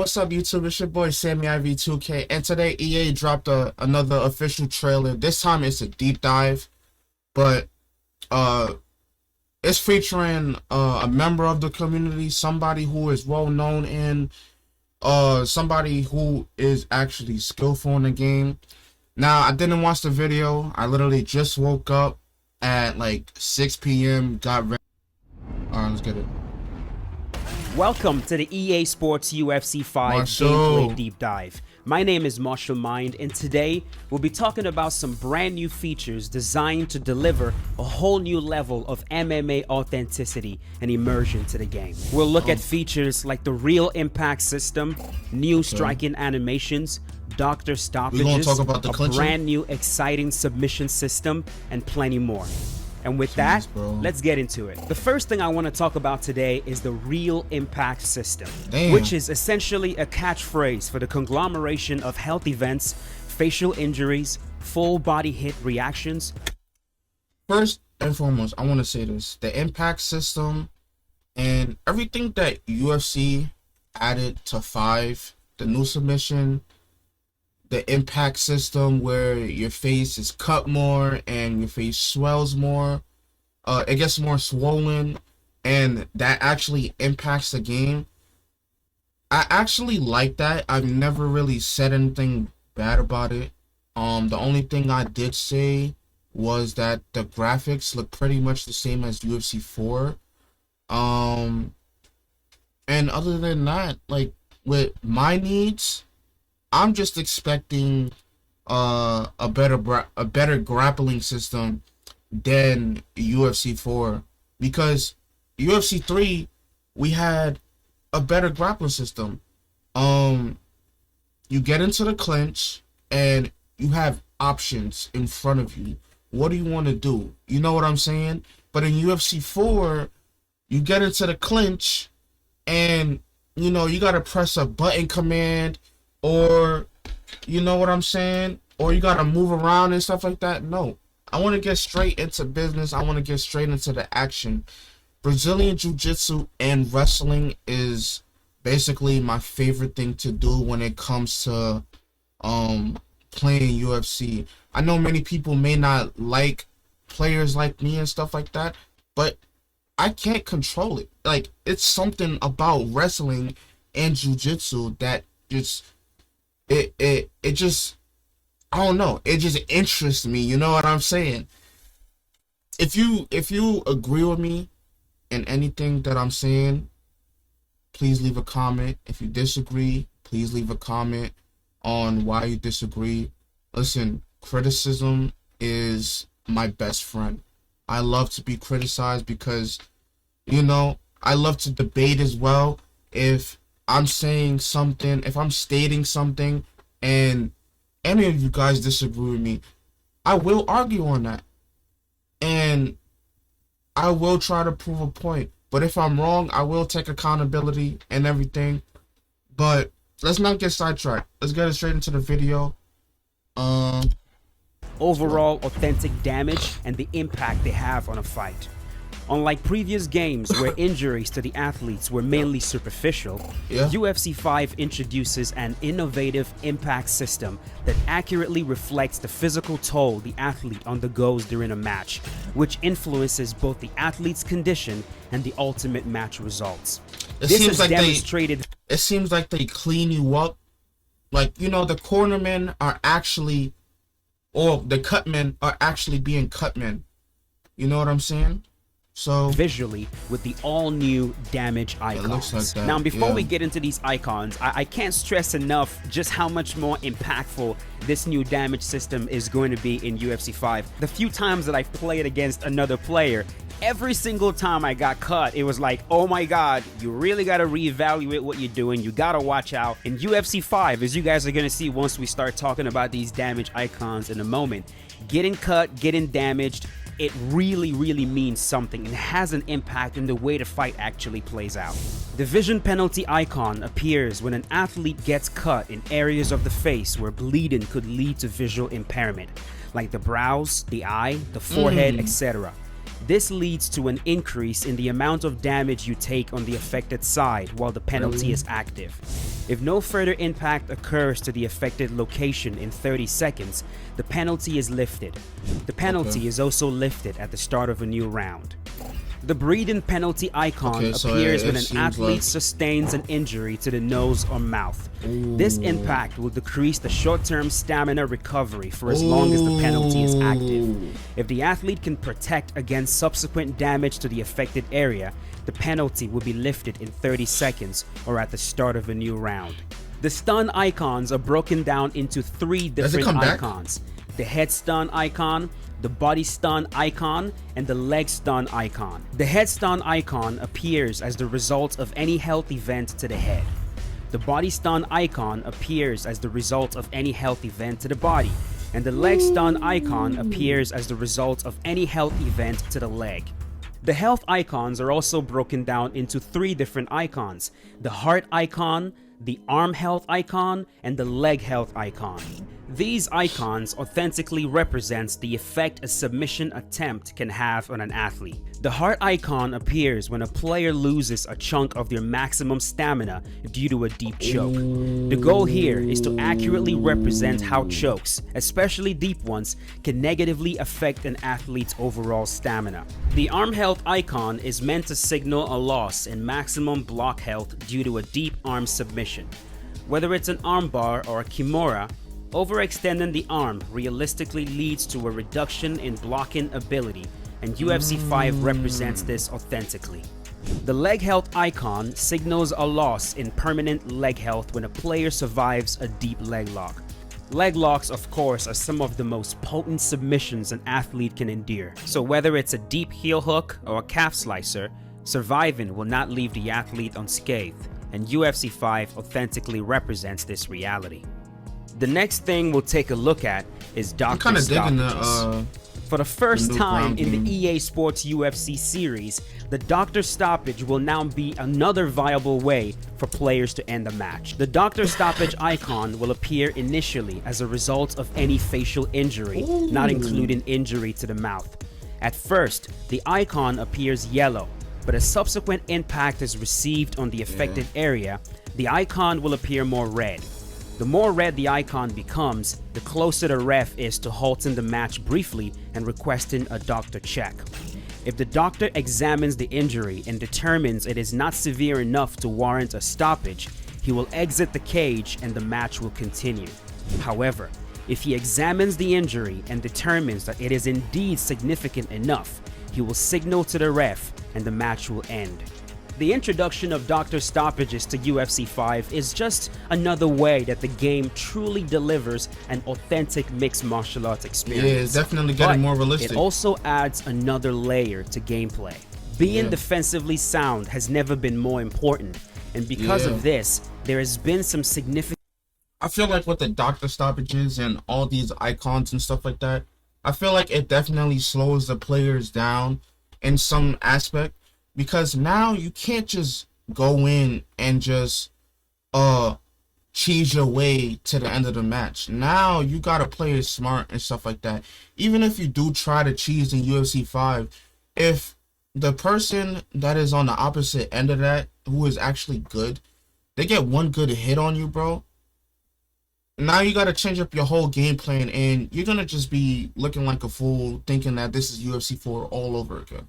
What's up, YouTube? It's your boy SAMMYIV2K, and today EA dropped another official trailer. This time it's a deep dive, but it's featuring a member of the community, somebody who is well known in somebody who is actually skillful in the game. Now, I didn't watch the video. I literally just woke up at like 6 p.m. got ready. Alright, let's get it. Welcome to the EA Sports UFC 5 gameplay deep dive. My name is Marshall Mind, and today we'll be talking about some brand new features designed to deliver a whole new level of MMA authenticity and immersion to the game. We'll look at features like the real impact system, new striking animations, doctor stoppages, a brand new exciting submission system, and plenty more. And with that, let's get into it. The first thing I want to talk about today is the real impact system, which is essentially a catchphrase for the conglomeration of health events, facial injuries, full body hit reactions. First and foremost, I want to say this. The impact system and everything that UFC added to 5, the new submission, the impact system where your face is cut more and your face swells more, it gets more swollen, and that actually impacts the game. I actually like that. I've never really said anything bad about it. The only thing I did say was that the graphics look pretty much the same as UFC 4. And other than that, like with my needs, I'm just expecting a better grappling system than UFC 4, because UFC 3 we had a better grappling system. You get into the clinch and you have options in front of you. What do you want to do? You know what I'm saying? But in UFC 4, you get into the clinch and you know you gotta press a button command, or you know what I'm saying, or you gotta move around and stuff like that. No, I want to get straight into business. I want to get straight into the action. Brazilian Jiu-Jitsu and wrestling is basically my favorite thing to do when it comes to playing UFC. I know many people may not like players like me and stuff like that, but I can't control it. Like, it's something about wrestling and Jiu-Jitsu that just it just, I don't know, it just interests me. You know what I'm saying? If you agree with me in anything that I'm saying, please leave a comment. If you disagree, please leave a comment on why you disagree. Listen, criticism is my best friend. I love to be criticized because, you know, I love to debate as well. If I'm saying something, if I'm stating something and any of you guys disagree with me, I will argue on that. And I will try to prove a point. But if I'm wrong, I will take accountability and everything. But let's not get sidetracked. Let's get straight into the video. Overall authentic damage and the impact they have on a fight. Unlike previous games where injuries to the athletes were mainly superficial, UFC 5 introduces an innovative impact system that accurately reflects the physical toll the athlete undergoes during a match, which influences both the athlete's condition and the ultimate match results. It seems like they clean you up. Like, you know, the cornermen are actually, or the cutmen are actually being cutmen. You know what I'm saying? So visually with the all-new damage icons. It looks like that. Now, before we get into these icons, I can't stress enough just how much more impactful this new damage system is going to be in UFC 5. The few times that I've played against another player, every single time I got cut, it was like, oh my god, you really got to reevaluate what you're doing. You got to watch out. In UFC 5, as you guys are going to see once we start talking about these damage icons in a moment, getting cut, getting damaged, it really means something and has an impact in the way the fight actually plays out. The vision penalty icon appears when an athlete gets cut in areas of the face where bleeding could lead to visual impairment, like the brows, the eye, the forehead, etc. This leads to an increase in the amount of damage you take on the affected side while the penalty is active. If no further impact occurs to the affected location in 30 seconds, the penalty is lifted. The penalty is also lifted at the start of a new round. The breathing penalty icon appears when an athlete sustains an injury to the nose or mouth. This impact will decrease the short-term stamina recovery for as long as the penalty is active. If the athlete can protect against subsequent damage to the affected area, the penalty will be lifted in 30 seconds or at the start of a new round. The stun icons are broken down into 3 different icons: the head stun icon, the body stun icon, and the leg stun icon. The head stun icon appears as the result of any health event to the head. The body stun icon appears as the result of any health event to the body, and the leg stun icon appears as the result of any health event to the leg. The health icons are also broken down into 3 different icons: the heart icon, the arm health icon, and the leg health icon. These icons authentically represents the effect a submission attempt can have on an athlete. The heart icon appears when a player loses a chunk of their maximum stamina due to a deep choke. The goal here is to accurately represent how chokes, especially deep ones, can negatively affect an athlete's overall stamina. The arm health icon is meant to signal a loss in maximum block health due to a deep arm submission. Whether it's an armbar or a kimura, overextending the arm realistically leads to a reduction in blocking ability, and UFC 5 represents this authentically. The leg health icon signals a loss in permanent leg health when a player survives a deep leg lock. Leg locks, of course, are some of the most potent submissions an athlete can endure, so whether it's a deep heel hook or a calf slicer, surviving will not leave the athlete unscathed, and UFC 5 authentically represents this reality. The next thing we'll take a look at is Dr. Stoppages. For the first time in the EA Sports UFC series, the Dr. Stoppage will now be another viable way for players to end a match. The Dr. Stoppage icon will appear initially as a result of any facial injury, not including injury to the mouth. At first, the icon appears yellow, but as subsequent impact is received on the affected area, the icon will appear more red. The more red the icon becomes, the closer the ref is to halting the match briefly and requesting a doctor check. If the doctor examines the injury and determines it is not severe enough to warrant a stoppage, he will exit the cage and the match will continue. However, if he examines the injury and determines that it is indeed significant enough, he will signal to the ref and the match will end. The introduction of Dr. Stoppages to UFC 5 is just another way that the game truly delivers an authentic mixed martial arts experience. Yeah, it's definitely getting more realistic. It also adds another layer to gameplay. Being defensively sound has never been more important, and because of this, there has been some significant... I feel like with the Dr. Stoppages and all these icons and stuff like that, I feel like it definitely slows the players down in some aspect. Because now you can't just go in and just cheese your way to the end of the match. Now you gotta play it smart and stuff like that. Even if you do try to cheese in UFC 5, if the person that is on the opposite end of that, who is actually good, they get one good hit on you, bro, now you gotta change up your whole game plan, and you're gonna just be looking like a fool thinking that this is UFC 4 all over again.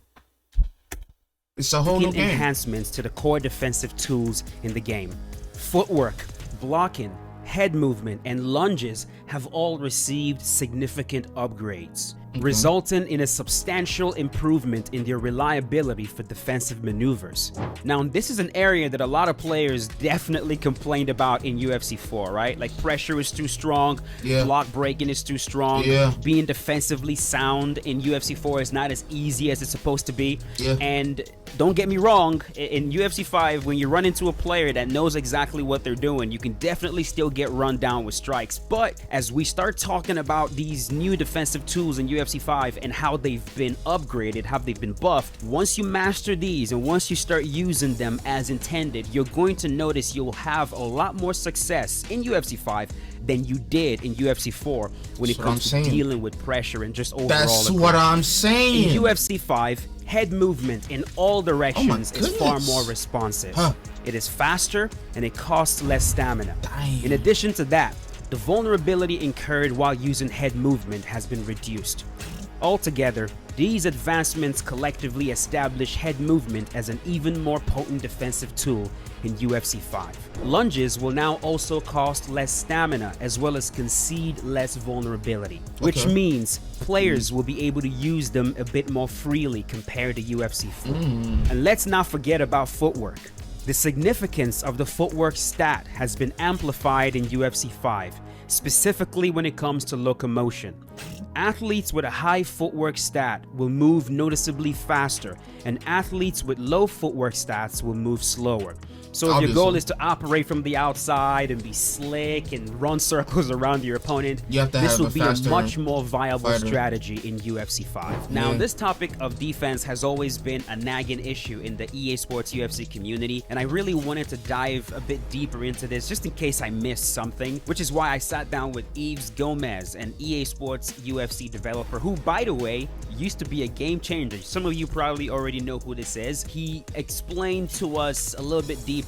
It's a whole new game. Enhancements to the core defensive tools in the game. Footwork, blocking, head movement, and lunges have all received significant upgrades, resulting in a substantial improvement in their reliability for defensive maneuvers. Now, this is an area that a lot of players definitely complained about in UFC 4, right? Like, pressure is too strong, block breaking is too strong, being defensively sound in UFC 4 is not as easy as it's supposed to be, and don't get me wrong, in UFC 5, when you run into a player that knows exactly what they're doing, you can definitely still get run down with strikes. But as we start talking about these new defensive tools in UFC 5 and how they've been upgraded, how they've been buffed, once you master these and once you start using them as intended, you're going to notice you'll have a lot more success in UFC 5 than you did in UFC 4 when it comes to dealing with pressure and just overall That's what I'm saying. In UFC 5, head movement in all directions is far more responsive. It is faster and it costs less stamina. In addition to that, the vulnerability incurred while using head movement has been reduced. Altogether, these advancements collectively establish head movement as an even more potent defensive tool in UFC 5. Lunges will now also cost less stamina as well as concede less vulnerability, which means players will be able to use them a bit more freely compared to UFC 4. And let's not forget about footwork. The significance of the footwork stat has been amplified in UFC 5, specifically when it comes to locomotion. Athletes with a high footwork stat will move noticeably faster, and athletes with low footwork stats will move slower. So if your goal is to operate from the outside and be slick and run circles around your opponent, this will be a much more viable strategy in UFC 5. Now, this topic of defense has always been a nagging issue in the EA Sports UFC community, and I really wanted to dive a bit deeper into this just in case I missed something, which is why I sat down with Yves Gomez, an EA Sports UFC developer who, by the way, used to be a game changer. Some of you probably already know who this is. He explained to us a little bit deeper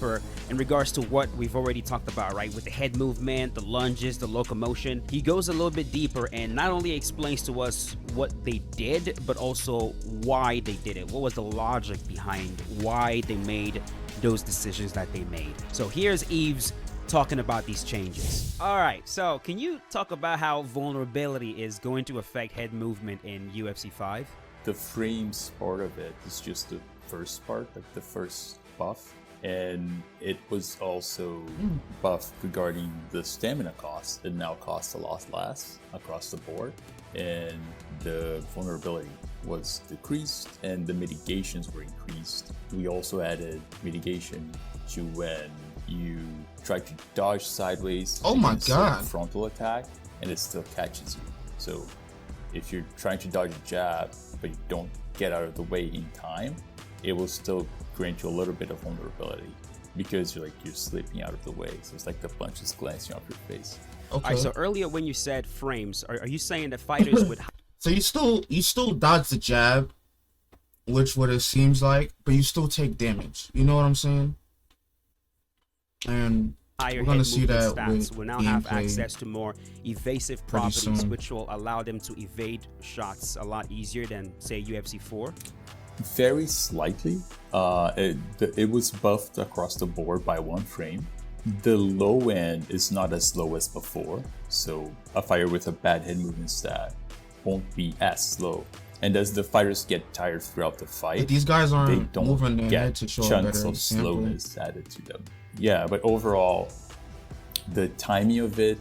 in regards to what we've already talked about, right? With the head movement, the lunges, the locomotion. He goes a little bit deeper and not only explains to us what they did, but also why they did it. What was the logic behind why they made those decisions that they made? So here's Yves talking about these changes. All right, so can you talk about how vulnerability is going to affect head movement in UFC 5? The frames part of it is just the first part, like the first buff. And it was also buffed regarding the stamina cost. It now costs a lot less across the board. And the vulnerability was decreased and the mitigations were increased. We also added mitigation to when you try to dodge sideways. Oh my god! Frontal attack, and it still catches you. So if you're trying to dodge a jab, but you don't get out of the way in time, it will still grant you a little bit of vulnerability because you're slipping out of the way. So it's like the punch is glancing off your face. Okay. All right, so earlier when you said frames, are you saying that fighters would? So you still dodge the jab, which what it seems like, but you still take damage. You know what I'm saying? And we're gonna see that stats will now have access to more evasive properties, which will allow them to evade shots a lot easier than, say, UFC 4. Very slightly. It was buffed across the board by 1 frame. The low end is not as low as before, so a fighter with a bad head movement stat won't be as slow. And as the fighters get tired throughout the fight, but these guys aren't they don't moving their get head to show chunks of slowness added to them. Yeah, but overall, the timing of it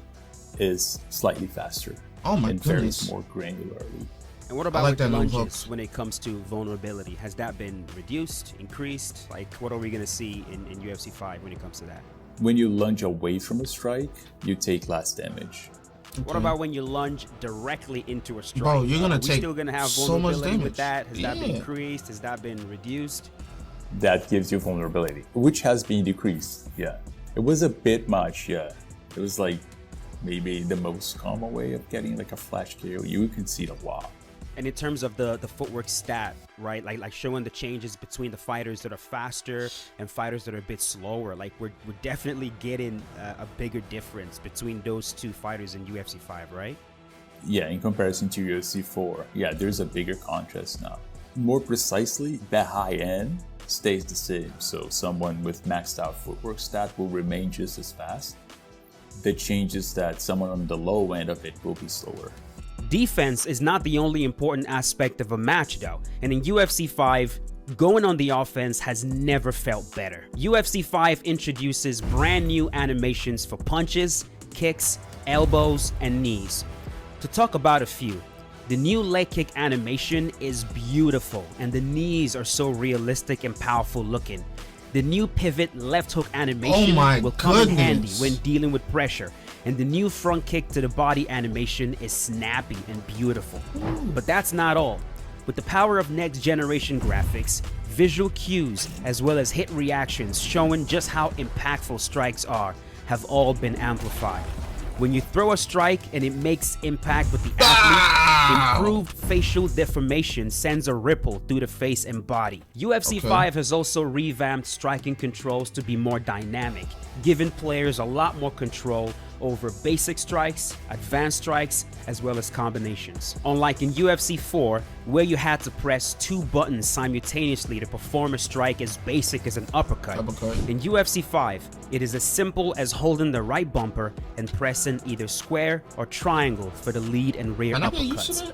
is slightly faster. Oh my and goodness! varies more granularly. And what about with the lunges when it comes to vulnerability? Has that been reduced, increased? Like, what are we going to see in UFC 5 when it comes to that? When you lunge away from a strike, you take less damage. Okay. What about when you lunge directly into a strike? Bro, you're going to take still gonna have so much damage with that? Has that been increased? Has that been reduced? That gives you vulnerability, which has been decreased. Yeah, it was a bit much. Yeah, it was like maybe the most common way of getting like a flash KO. You can see it a lot. And in terms of the footwork stat, right? Like showing the changes between the fighters that are faster and fighters that are a bit slower. Like we're definitely getting a bigger difference between those two fighters in UFC 5, right? Yeah, in comparison to UFC 4, yeah, there's a bigger contrast now. More precisely, the high end stays the same. So someone with maxed out footwork stat will remain just as fast. The change is that someone on the low end of it will be slower. Defense is not the only important aspect of a match though, and in UFC 5, going on the offense has never felt better. UFC 5 introduces brand new animations for punches, kicks, elbows, and knees. To talk about a few, The new leg kick animation is beautiful, and the knees are so realistic and powerful looking. The new pivot left hook animation will come in handy when dealing with pressure, and the new front kick to the body animation is snappy and beautiful. But that's not all. With the power of next generation graphics, visual cues, as well as hit reactions showing just how impactful strikes are, have all been amplified. When you throw a strike and it makes impact with the athlete, improved facial deformation sends a ripple through the face and body. UFC 5 has also revamped striking controls to be more dynamic, giving players a lot more control over basic strikes, advanced strikes, as well as combinations. Unlike in UFC 4, where you had to press 2 buttons simultaneously to perform a strike as basic as an uppercut, in UFC 5, it is as simple as holding the right bumper and pressing either square or triangle for the lead and rear uppercuts.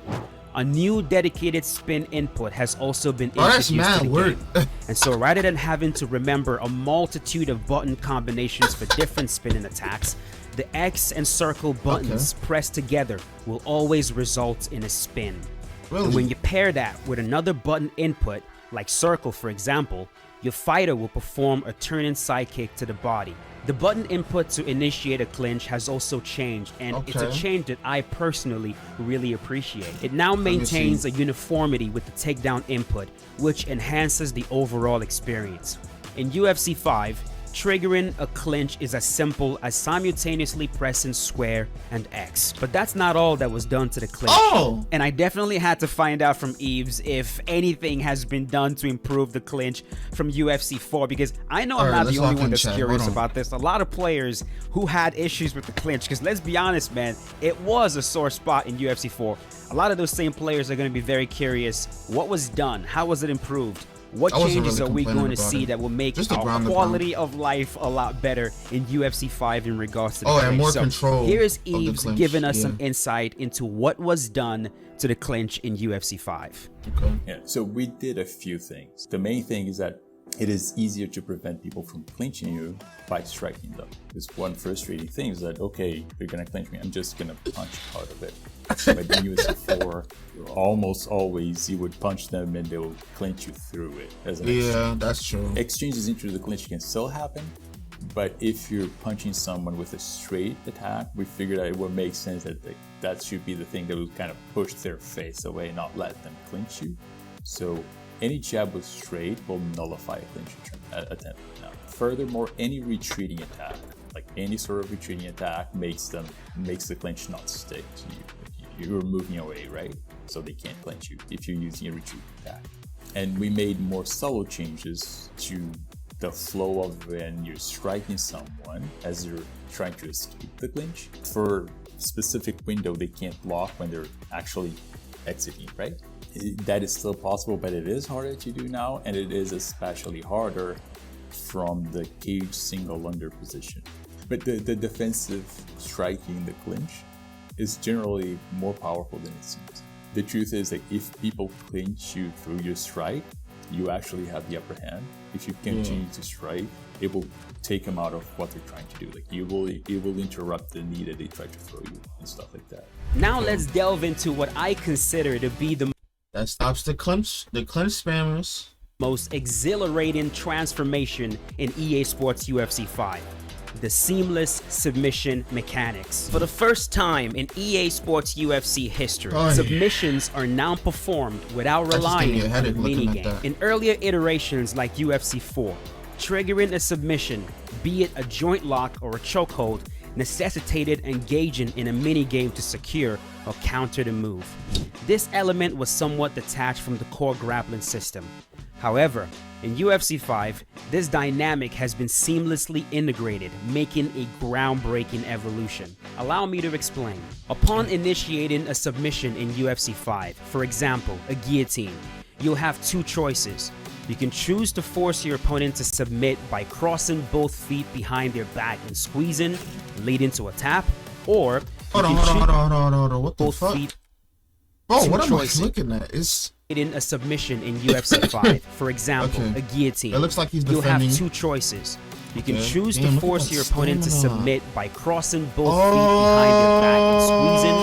A new dedicated spin input has also been introduced to the game. And so rather than having to remember a multitude of button combinations for different spinning attacks, the X and circle buttons pressed together will always result in a spin. And when you pair that with another button input, like circle for example, your fighter will perform a turning side kick to the body. The button input to initiate a clinch has also changed, and it's a change that I personally really appreciate. It now maintains a uniformity with the takedown input, which enhances the overall experience. In UFC 5, triggering a clinch is as simple as simultaneously pressing square and X. But that's not all that was done to the clinch. And I definitely had to find out from Eves if anything has been done to improve the clinch from UFC 4, because I know I'm not the only one that's curious about this. A lot of players who had issues with the clinch, because let's be honest, man, it was a sore spot in UFC 4. A lot of those same players are going to be very curious. What was done? How was it improved? What changes are we going to see that will make our quality of life a lot better in UFC 5 in regards to the clinch? And more control. Here's Eves giving us some insight into what was done to the clinch in UFC 5. Yeah, so we did a few things. The main thing is that it is easier to prevent people from clinching you by striking them. Because one frustrating thing is that, okay, you're going to clinch me, I'm just going to punch part of it. But in UFC 4, almost always you would punch them and they will clinch you through it. As an exchange. That's true. Exchanges into the clinch can still happen, but if you're punching someone with a straight attack, we figured out it would make sense that that should be the thing that would kind of push their face away, not let them clinch you. So any jab with straight will nullify a clinch attempt. Now, furthermore, any retreating attack, like any sort of retreating attack, makes the clinch not stick to you. You're moving away, right? So they can't clinch you if you're using a retreat attack. And we made more subtle changes to the flow of when you're striking someone as you're trying to escape the clinch. For a specific window, they can't block when they're actually exiting, right? That is still possible, but it is harder to do now, and it is especially harder from the cage single under position. But the defensive striking the clinch is generally more powerful than it seems. The truth is that if people clinch you through your strike, you actually have the upper hand. If you continue to strike, it will take them out of what they're trying to do. Like it will interrupt the knee that they try to throw you and stuff like that. Now let's delve into what I consider to be the that stops the clinch spammers. Most exhilarating transformation in EA Sports UFC 5. The seamless submission mechanics. For the first time in EA Sports UFC history, submissions are now performed without relying on a minigame. In earlier iterations like UFC 4, triggering a submission, be it a joint lock or a chokehold, necessitated engaging in a minigame to secure or counter the move. This element was somewhat detached from the core grappling system. However, in UFC 5, this dynamic has been seamlessly integrated, making a groundbreaking evolution. Allow me to explain. Upon initiating a submission in UFC 5, for example, a guillotine, you'll have two choices. You can choose to force your opponent to submit by crossing both feet behind their back and squeezing, leading to a tap, or hold on, what the fuck? Bro, what am I looking at? It's in a submission in UFC 5, for example, a guillotine. It looks like he's You'll defending. have two choices. You can choose to force your opponent to submit by crossing both feet behind their back and squeezing,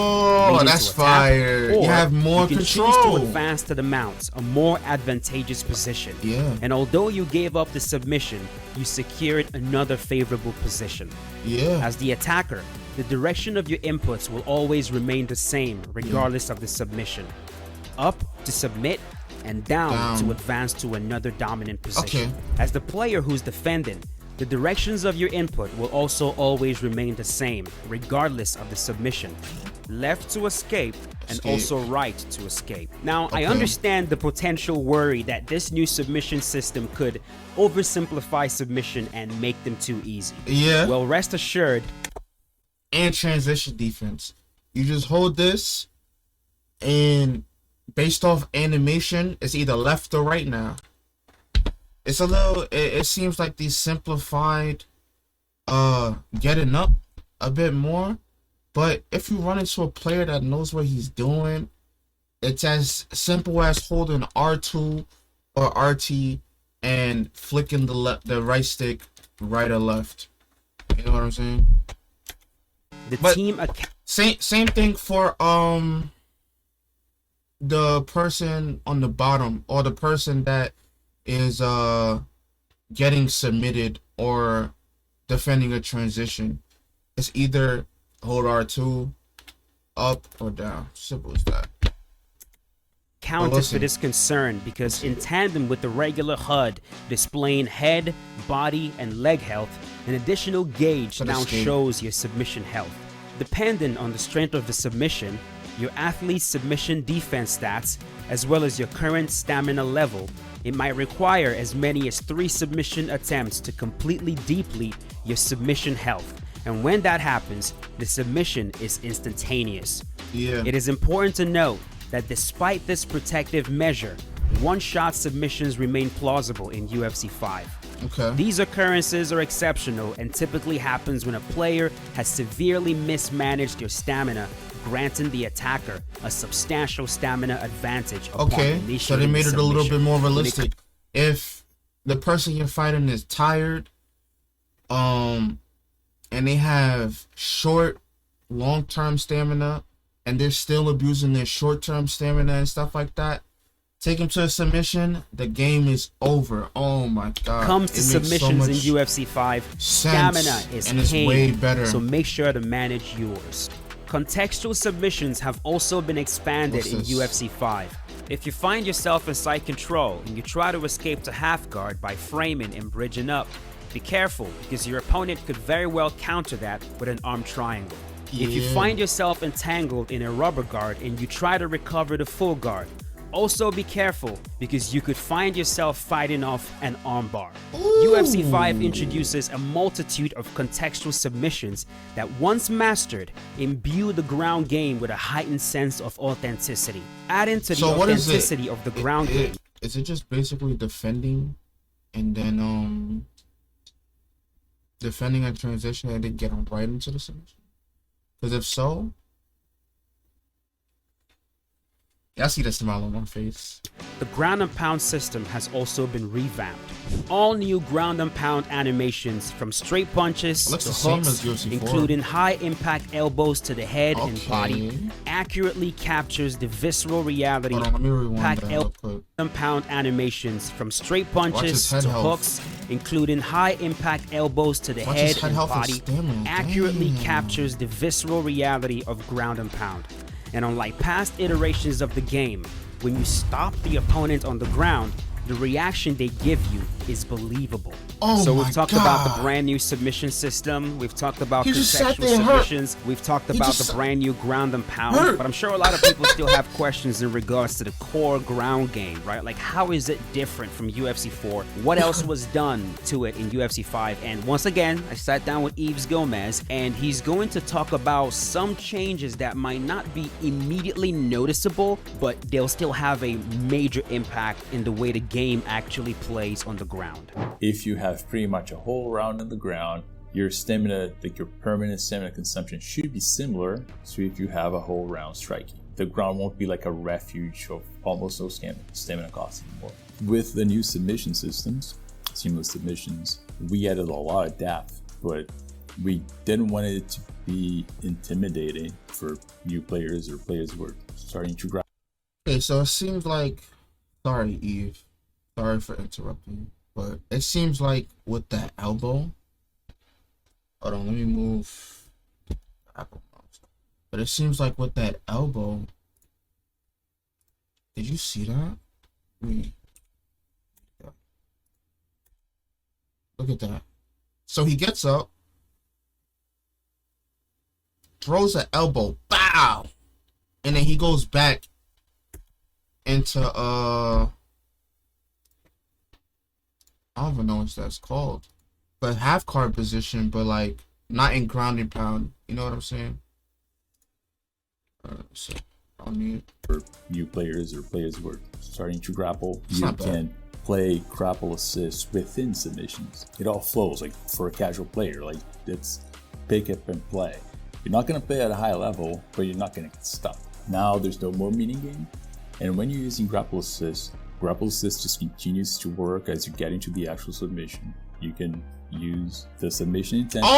leading that's to a tap, fire. or You have more you can control. choose to advance to the mount, a more advantageous position. Yeah. And although you gave up the submission, you secured another favorable position. Yeah. As the attacker, the direction of your inputs will always remain the same regardless of the submission. Up to submit, and down to advance to another dominant position. Okay. As the player who's defending, the directions of your input will also always remain the same regardless of the submission. Left to escape and also right to escape. Now, I understand the potential worry that this new submission system could oversimplify submission and make them too easy. Yeah. Well, rest assured. And transition defense. You just hold this, and based off animation, it's either left or right now. It's a little, it seems like they simplified getting up a bit more. But if you run into a player that knows what he's doing, it's as simple as holding R2 or RT and flicking the right stick right or left. You know what I'm saying? Same thing for the person on the bottom, or the person that is getting submitted or defending a transition. It's either hold R2 up or down. Simple as that. Counter to this concern, because in tandem with the regular HUD displaying head, body, and leg health, an additional gauge now shows your submission health. Depending on the strength of the submission, your athlete's submission defense stats, as well as your current stamina level, it might require as many as 3 submission attempts to completely deplete your submission health. And when that happens, the submission is instantaneous. Yeah. It is important to note that despite this protective measure, one-shot submissions remain plausible in UFC 5. Okay. These occurrences are exceptional and typically happens when a player has severely mismanaged their stamina, granting the attacker a substantial stamina advantage upon initiating so they made it a little bit more realistic. If the person you're fighting is tired, and they have short, long-term stamina, and they're still abusing their short-term stamina and stuff like that, take them to a submission, the game is over. Oh my god. Comes to submissions in UFC 5, stamina is and it's king, way better. so make sure to manage yours. Contextual submissions have also been expanded in UFC 5. If you find yourself in side control and you try to escape to half guard by framing and bridging up, be careful, because your opponent could very well counter that with an arm triangle. If you find yourself entangled in a rubber guard and you try to recover the full guard, also be careful, because you could find yourself fighting off an armbar. UFC 5 introduces a multitude of contextual submissions that, once mastered, imbue the ground game with a heightened sense of authenticity. Adding to the authenticity of the ground game. Is it just basically defending and then defending a transition and then get right into the submission? Because if so, I see the smile on my face. The ground and pound system has also been revamped. All new ground and pound animations, from straight punches to hooks, including high impact elbows to the head and body, accurately captures the visceral reality. Pack elbow and pound animations, from straight punches to hooks, including high impact elbows to the head and body, accurately captures the visceral reality of ground and pound. And unlike past iterations of the game, when you stop the opponent on the ground, the reaction they give you is believable. So we've talked about the brand new submission system, we've talked about contextual submissions, we've talked about the brand new ground and pound, but I'm sure a lot of people still have questions in regards to the core ground game, right? Like, how is it different from UFC 4? What else was done to it in UFC 5? And once again, I sat down with Yves Gomez, and he's going to talk about some changes that might not be immediately noticeable, but they'll still have a major impact in the way the game actually plays on the ground. If you have pretty much a whole round on the ground, your stamina, like your permanent stamina consumption, should be similar to if you have a whole round striking. The ground won't be like a refuge of almost no stamina cost anymore. With the new submission systems, seamless submissions, we added a lot of depth, but We didn't want it to be intimidating for new players or players who are starting to grab. Okay, so it seems like, sorry, Eve. Sorry for interrupting, but it seems like with that elbow. Hold on, let me move the Apple mouse. But it seems like with that elbow. Did you see that? Look at that. So he gets up, throws an elbow, bow, and then he goes back into I don't even know what that's called, but half guard position, but like not in grounding pound. You know what I'm saying? So I need for new players or players who are starting to grapple. It's You can play grapple assist within submissions. It all flows like for a casual player. Like it's pick up and play. You're not gonna play at a high level, but you're not gonna get stuck. Now there's no more meaning game, and when you're using grapple assist just continues to work as you get into the actual submission. You can use the submission intent to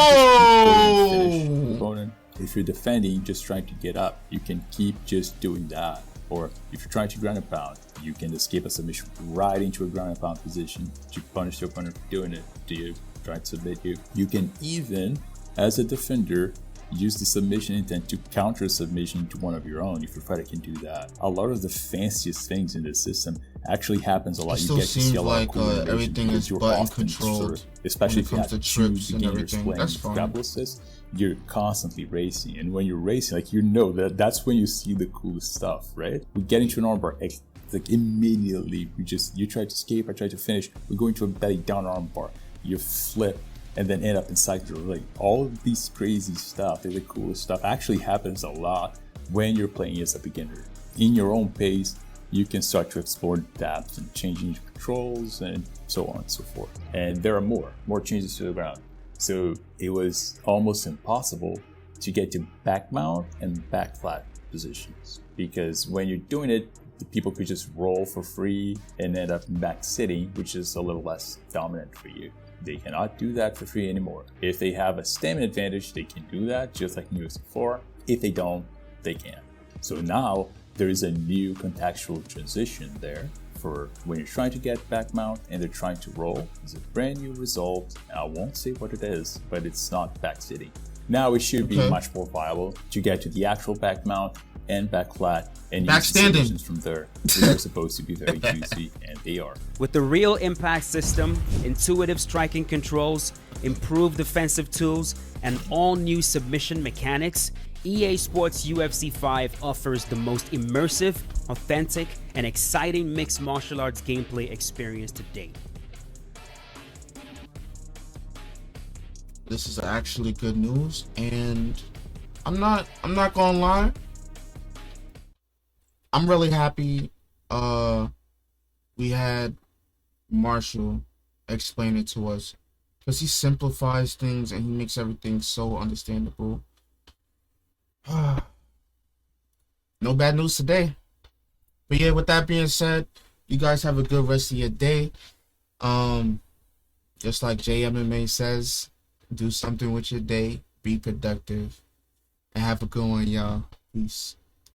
finish the opponent. If you're defending, just trying to get up, you can keep just doing that. Or if you're trying to ground and pound, you can escape a submission right into a ground and pound position to punish the opponent for doing it. Do you try to submit you? You can even, as a defender, use the submission intent to counter a submission to one of your own if your fighter can do that. A lot of the fanciest things in this system actually happens a lot. You get to see a lot of cool everything is button controlled, especially if you have two beginners playing That's fine. grapple assist. You're constantly racing, and when you're racing, like you know that's when you see the coolest stuff, right? We get into an armbar, like immediately you try to escape, I try to finish. We go into a belly down armbar, you flip, and then end up inside your leg. All of these crazy stuff, the coolest stuff, actually happens a lot when you're playing as a beginner. In your own pace, you can start to explore depth and changing controls and so on and so forth. And there are more changes to the ground. So it was almost impossible to get to back mount and back flat positions, because when you're doing it, the people could just roll for free and end up back sitting, which is a little less dominant for you. They cannot do that for free anymore. If they have a stamina advantage, they can do that just like in UFC 4. If they don't, they can't. So now there is a new contextual transition there for when you're trying to get back mount and they're trying to roll. It's a brand new result. I won't say what it is, but it's not back sitting. Now it should be much more viable to get to the actual back mount and back flat and back use standing solutions from there. They're supposed to be very juicy, and they are. With the real impact system, intuitive striking controls, improved defensive tools, and all new submission mechanics, EA Sports UFC 5 offers the most immersive, authentic, and exciting mixed martial arts gameplay experience to date. This is actually good news, and I'm not gonna lie. I'm really happy we had Marshall explain it to us, because he simplifies things and he makes everything so understandable. No bad news today. But yeah, with that being said, you guys have a good rest of your day. Just like JMMA says, do something with your day, be productive, and have a good one, y'all. Peace.